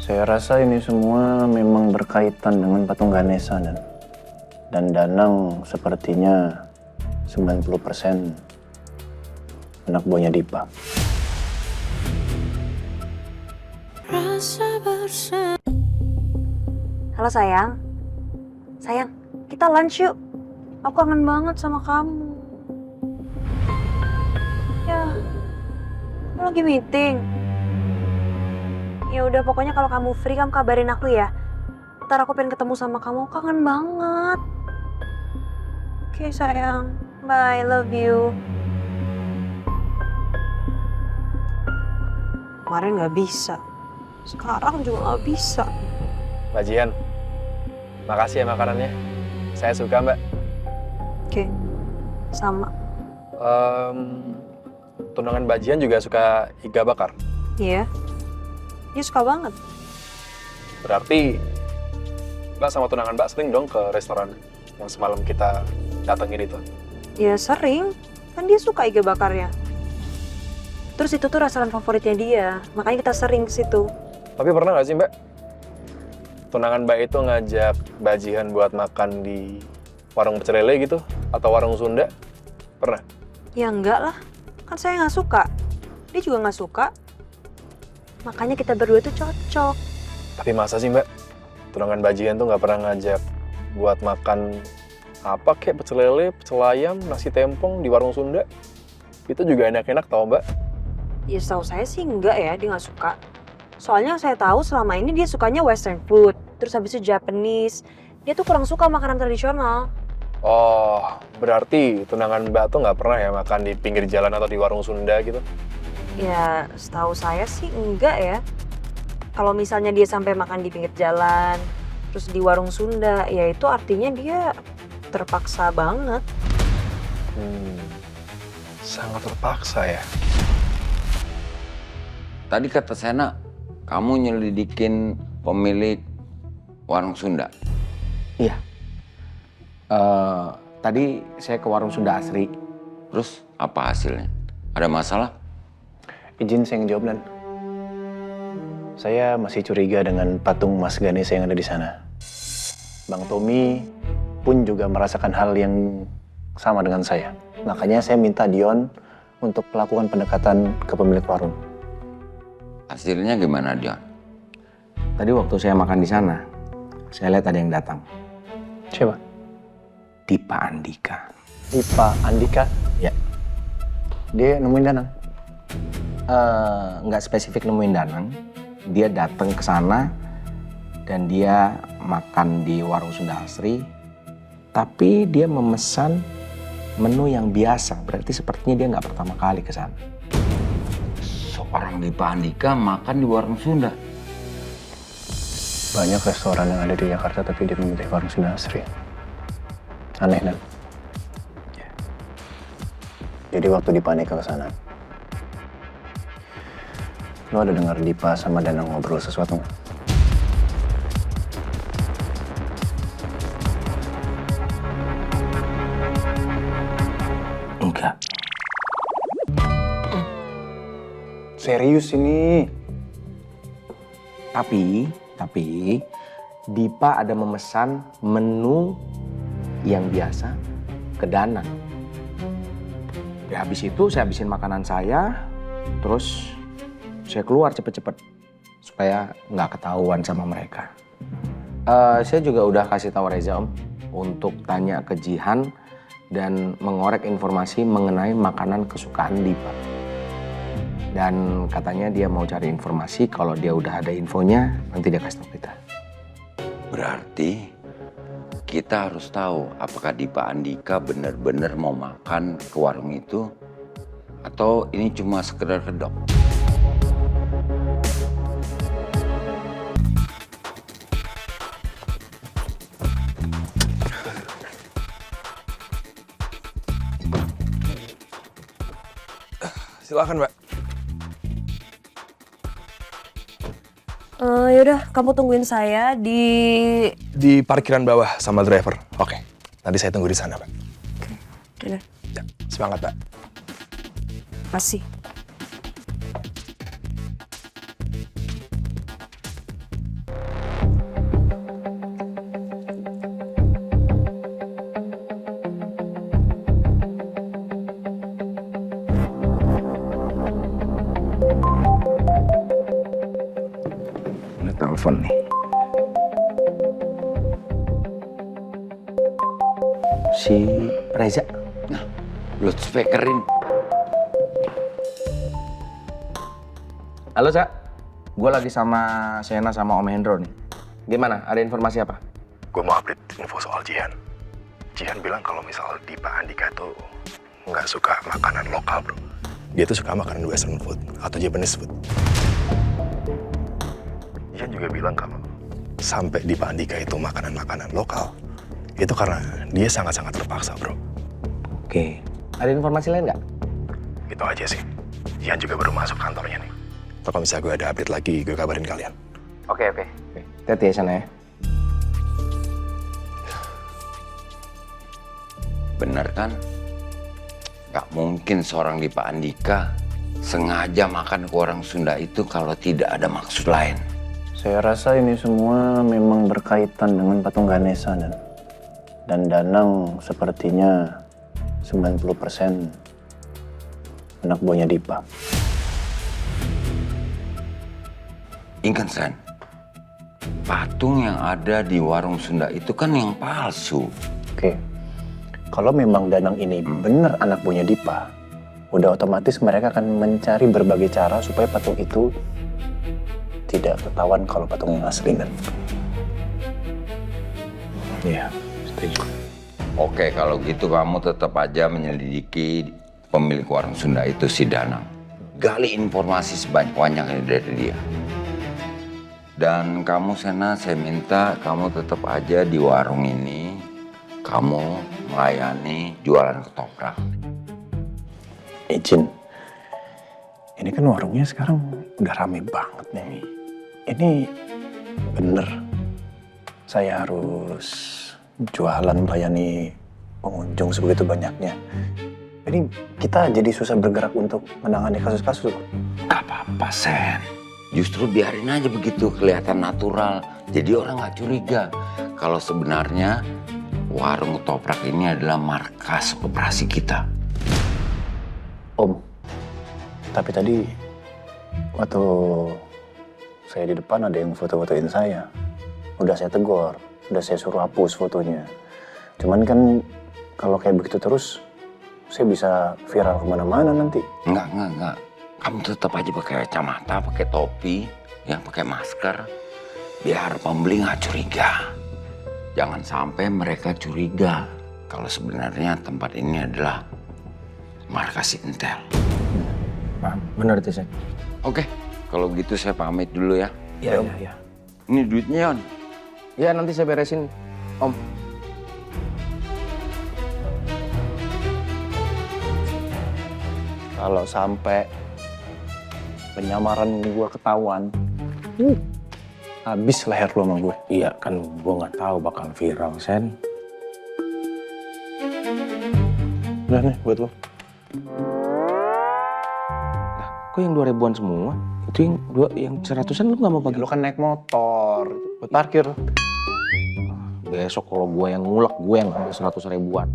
Saya rasa ini semua memang berkaitan dengan patung Ganesha dan Danang sepertinya 90% anak buahnya Dipa. Halo sayang. Sayang, kita lunch yuk. Aku kangen banget sama kamu. Ya, kamu lagi meeting. Ya udah pokoknya kalau kamu free kamu kabarin aku ya. Ntar aku pengen ketemu sama kamu, kangen banget. Oke sayang, bye, love you. Kemarin gak bisa, sekarang juga gak bisa. Mbak Jihan, makasih ya makanannya. Saya suka, Mbak. Oke, sama. Tunangan Mbak Jihan juga suka iga bakar. Iya, dia suka banget. Berarti Mbak sama tunangan Mbak sering dong ke restoran yang semalam kita datengin itu. Ya sering, kan dia suka iga bakarnya. Terus itu tuh restoran favoritnya dia, makanya kita sering ke situ. Tapi pernah nggak sih Mbak, tunangan Mbak itu ngajak Mbak Jihan buat makan di warung pecel lele gitu? Atau warung Sunda? Pernah? Ya enggak lah, kan saya nggak suka. Dia juga nggak suka. Makanya kita berdua tuh cocok. Tapi masa sih Mbak, tunangan Mbak Jihan tuh nggak pernah ngajak buat makan apa kayak pecel lele, pecel ayam, nasi tempong di warung Sunda? Itu juga enak-enak tau Mbak. Ya setahu saya sih enggak ya, dia nggak suka. Soalnya saya tahu selama ini dia sukanya western food, terus habis itu Japanese. Dia tuh kurang suka makanan tradisional. Oh, berarti tunangan Mbak tuh nggak pernah ya makan di pinggir jalan atau di warung Sunda gitu? Ya setahu saya sih enggak ya. Kalau misalnya dia sampai makan di pinggir jalan, terus di warung Sunda, ya itu artinya dia terpaksa banget. Sangat terpaksa ya. Tadi kata Sena, kamu nyelidikin pemilik warung Sunda. Iya. Tadi saya ke warung Sunda Asri. Terus apa hasilnya? Ada masalah? Izin saya ngejawab, Dan. Saya masih curiga dengan patung Mas Ganesha yang ada di sana. Bang Tommy pun juga merasakan hal yang sama dengan saya. Makanya saya minta Dion untuk melakukan pendekatan ke pemilik warung. Hasilnya gimana, Dion? Tadi waktu saya makan di sana, saya lihat ada yang datang. Siapa? Dipa Andika. Dipa Andika? Ya. Dia nemuin Danang? Nggak spesifik nemuin Danang. Dia datang ke sana dan dia makan di warung Sunda Asri. Tapi dia memesan menu yang biasa. Berarti sepertinya dia nggak pertama kali ke sana. Seorang Dipa Andika makan di warung Sunda. Banyak restoran yang ada di Jakarta tapi dia memilih warung Sunda Asri. Aneh, Dan. Jadi waktu Dipa Andika ke sana, lo ada dengar Dipa sama Danang ngobrol sesuatu nggak? Enggak. Serius ini? Tapi Dipa ada memesan menu yang biasa ke Danang. Ya habis itu saya habisin makanan saya, terus saya keluar cepet-cepet supaya nggak ketahuan sama mereka. Saya juga udah kasih tahu Reza Om untuk tanya ke Jihan dan mengorek informasi mengenai makanan kesukaan Dipa. Dan katanya dia mau cari informasi, kalau dia udah ada infonya nanti dia kasih tahu kita. Berarti kita harus tahu apakah Dipa Andika benar-benar mau makan ke warung itu atau ini cuma sekedar kedok. Silakan Mbak. Yaudah, kamu tungguin saya di Parkiran bawah sama driver. Oke, nanti saya tunggu di sana Mbak. Udah, Ya, semangat Mbak. kasih. Ada telepon nih. Si Reza. Loudspeakerin. Halo, Cak. Gue lagi sama Sena sama Om Hendro nih. Gimana? Ada informasi apa? Gue mau update info soal Jihan. Jihan bilang kalau misal di Pak Andika tuh nggak suka makanan lokal, bro. Dia tuh suka makanan western food atau Japanese food. Jihan juga bilang kalau sampai di Pak Andika itu makanan-makanan lokal, itu karena dia sangat-sangat terpaksa, bro. Oke. Ada informasi lain nggak? Itu aja sih. Jihan juga baru masuk kantornya nih. Kalau misalnya gue ada update lagi, gue kabarin kalian. Oke. Hati-hati ya sana ya. Bener kan? Gak mungkin seorang di Pak Andika sengaja makan ke orang Sunda itu kalau tidak ada maksud lain. Saya rasa ini semua memang berkaitan dengan patung Ganesha dan Danang sepertinya 90% anak buahnya Dipa. Ingat, Sen, patung yang ada di warung Sunda itu kan yang palsu. Oke, kalau memang Danang ini benar anak buahnya Dipa, udah otomatis mereka akan mencari berbagai cara supaya patung itu tidak ketahuan kalau patung yang asli kan. Iya, setuju. Oke, kalau gitu kamu tetap aja menyelidiki pemilik warung Sunda itu si Danang. Gali informasi sebanyak-banyaknya dari dia. Dan kamu, Sena, saya minta kamu tetap aja di warung ini. Kamu melayani jualan ketoprak. Izin, ini kan warungnya sekarang udah rame banget nih. Ini bener saya harus jualan melayani pengunjung sebegitu banyaknya. Ini kita jadi susah bergerak untuk menangani kasus-kasus. Gak apa-apa, Sen. Justru biarin aja begitu, kelihatan natural. Jadi orang gak curiga kalau sebenarnya warung ketoprak ini adalah markas operasi kita. Om, tapi tadi waktu saya di depan ada yang foto-fotoin saya. Udah saya tegur, udah saya suruh hapus fotonya. Cuman kan kalau kayak begitu terus, saya bisa viral kemana-mana nanti. Enggak. Kamu tetap aja pakai kacamata, pakai topi, yang pakai masker. Biar pembeli nggak curiga. Jangan sampai mereka curiga kalau sebenarnya tempat ini adalah markas intel. Paham, benar itu, Sen. Oke, kalau gitu saya pamit dulu ya. Iya. Ini duitnya, Yon. Ya, nanti saya beresin, Om. Kalau sampai penyamaran gue ketahuan, habis leher lu sama gue. Iya, kan gue nggak tahu bakal viral, Sen. Udah nih buat lo. Lah, kok yang 2000-an semua? Itu yang 100-an lu nggak mau bagi? Lu kan naik motor, buat parkir. Besok kalau gue yang ngulek, gue yang ambil 100 ribuan.